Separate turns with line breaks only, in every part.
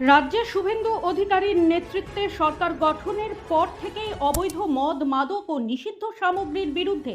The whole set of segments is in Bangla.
রাজ্যে শুভেন্দু অধিকারীর নেতৃত্বে সরকার গঠনের পর থেকেই অবৈধ মদ, মাদক ও নিষিদ্ধ সামগ্রীর বিরুদ্ধে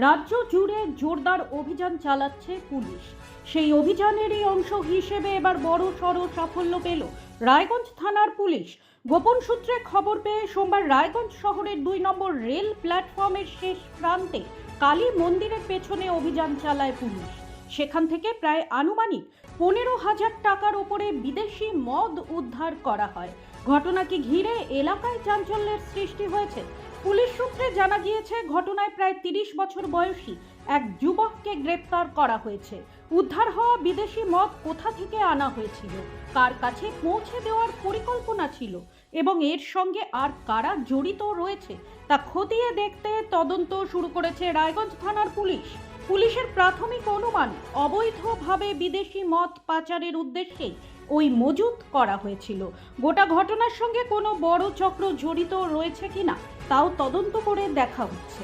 রাজ্য জুড়ে জোরদার অভিযান চালাচ্ছে পুলিশ। সেই অভিযানেরই অংশ হিসেবে এবার বড়সড় সাফল্য পেল রায়গঞ্জ থানার পুলিশ। গোপন সূত্রে খবর পেয়ে সোমবার রায়গঞ্জ শহরের 2 নম্বর রেল প্ল্যাটফর্মের শেষ প্রান্তে কালী মন্দিরের পেছনে অভিযান চালায় পুলিশ। সেখান থেকে প্রায় আনুমানিক 15,000 টাকার উপরে বিদেশি মদ উদ্ধার করা হয়। ঘটনাকে ঘিরে এলাকায় চাঞ্চল্যের সৃষ্টি হয়েছে। পুলিশ সূত্রে জানা গিয়েছে, ঘটনায় প্রায় 30 বছর বয়সী এক যুবককে গ্রেপ্তার করা হয়েছে। উদ্ধার হওয়া বিদেশি মদ কোথা থেকে আনা হয়েছিল, কার কাছে পৌঁছে দেওয়ার পরিকল্পনা ছিল এবং এর সঙ্গে আর কারা জড়িত রয়েছে তা খতিয়ে দেখতে তদন্ত শুরু করেছে রায়গঞ্জ থানার পুলিশ। পুলিশের প্রাথমিক অনুমান, অবৈধভাবে বিদেশি মদ পাচারের উদ্দেশ্যে ওই মজুত করা হয়েছিল। গোটা ঘটনার সঙ্গে কোনো বড় চক্র জড়িত রয়েছে কিনা তাও তদন্ত করে দেখা হচ্ছে।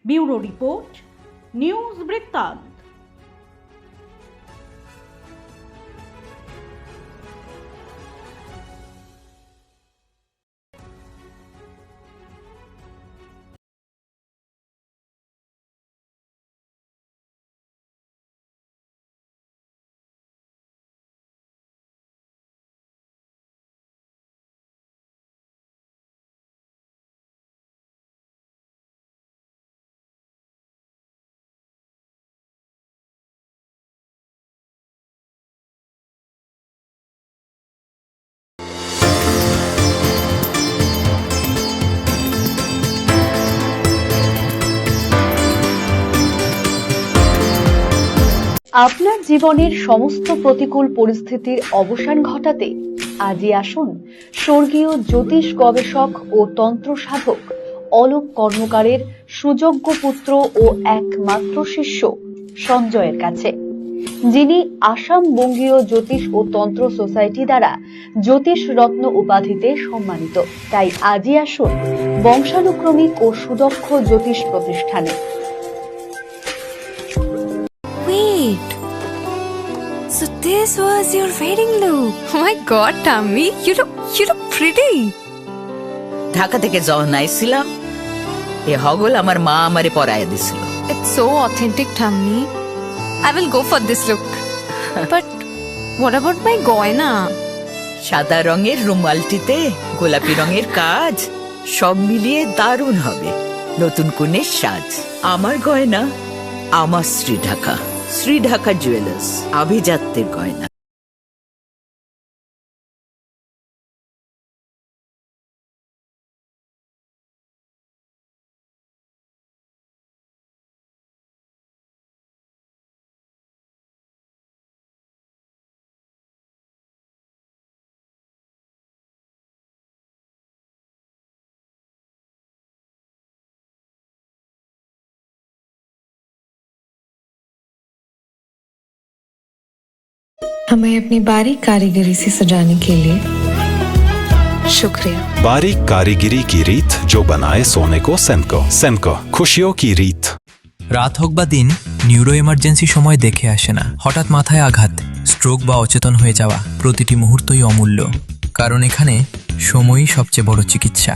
ব্যুরো রিপোর্ট, নিউজ বৃত্তান্ত।
আপনার জীবনের সমস্ত প্রতিকূল পরিস্থিতির অবসান ঘটাতে আজই আসুন স্বর্গীয় জ্যোতিষ গবেষক ও তন্ত্র সাধক অলোক কর্মকারের সুযোগ্য পুত্র ও একমাত্র শিষ্য সঞ্জয়ের কাছে, যিনি আসাম বঙ্গীয় জ্যোতিষ ও তন্ত্র সোসাইটি দ্বারা জ্যোতিষ রত্ন উপাধিতে সম্মানিত। তাই আজই আসুন বংশানুক্রমিক ও সুদক্ষ জ্যোতিষ প্রতিষ্ঠানে।
So this was your wedding look. Oh my god, Tammy, you look pretty.
Dhaka থেকে যখন আইছিলাম এ হগল আমার মা আমারে পরায় দিছিল।
It's so authentic, Tammy. I will go for this look. But what about my goina?
সাদা রঙের রুমালটিতে গোলাপি রঙের কাজ, সব মিলিয়ে দারুণ হবে নতুন কনের সাজ। আমার গয়না আমার শ্রী ঢাকা জুয়েলার্স, আভিজাত্যের গয়না।
हमें अपनी बारीक कारीगरी से सजाने के लिए शुक्रिया।
बारीक कारीगरी की रीत जो बनाए सोने को सेनको खुशियों की रीत।
রাত হোক বা দিন, নিউরো এমার্জেন্সি সময় দেখে আসে না। হঠাৎ মাথায় আঘাত, স্ট্রোক বা অচেতন হয়ে যাওয়া, প্রতিটি মুহূর্তই অমূল্য, কারণ এখানে সময়ই সবচেয়ে বড় চিকিৎসা।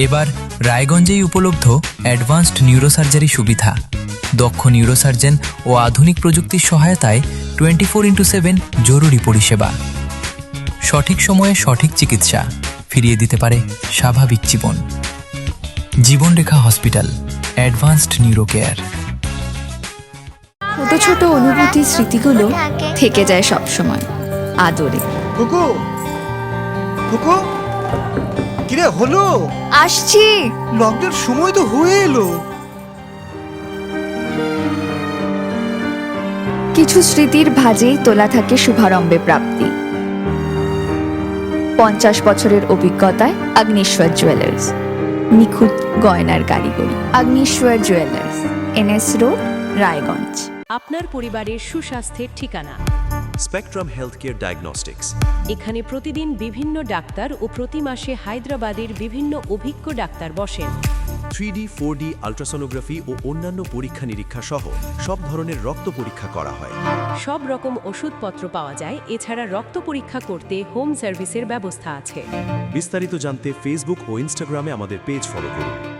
এবার রায়গঞ্জেই উপলব্ধ অ্যাডভান্সড নিউরোসার্জারি সুবিধা। দক্ষ নিউরোসার্জন ও আধুনিক প্রযুক্তির সহায়তায় 24x7 জরুরি পরিষেবা। সঠিক সময়ে সঠিক চিকিৎসা ফিরিয়ে দিতে পারে স্বাভাবিক জীবন। জীবনরেখা হসপিটাল, অ্যাডভান্সড নিউরো কেয়ার।
ছোট ছোট অনুভূতি, স্মৃতিগুলো থেকে যায় সব সময় আদরে।
কুকু কুকু, কিরে হলো?
আসছি।
লকডাউন সময় তো হয়ে এলো।
কিছু স্মৃতির ভাজেই তোলা থাকে শুভারম্ভে প্রাপ্তি। 50 বছরের অভিজ্ঞতায় আগ্নেশ্বর জুয়েলার্স, নিখুঁত গয়নার কারিগরি। Agneshwar jewellers, NS road, Raiganj.
আপনার পরিবারের সুস্বাস্থ্যের ঠিকানা
স্পেকট্রাম হেলথকেয়ার ডায়াগনস্টিক্স।
এখানে প্রতিদিন বিভিন্ন ডাক্তার ও প্রতি মাসে হায়দ্রাবাদের বিভিন্ন অভিজ্ঞ ডাক্তার বসেন।
3D, 4D আল্ট্রাসোনোগ্রাফি ও অন্যান্য পরীক্ষা নিরীক্ষা সহ সব ধরনের রক্ত পরীক্ষা করা হয়।
সব রকম ওষুধপত্র পাওয়া যায়। এছাড়া রক্ত পরীক্ষা করতে হোম সার্ভিসের ব্যবস্থা আছে।
বিস্তারিত জানতে ফেসবুক ও ইনস্টাগ্রামে আমাদের পেজ ফলো করুন।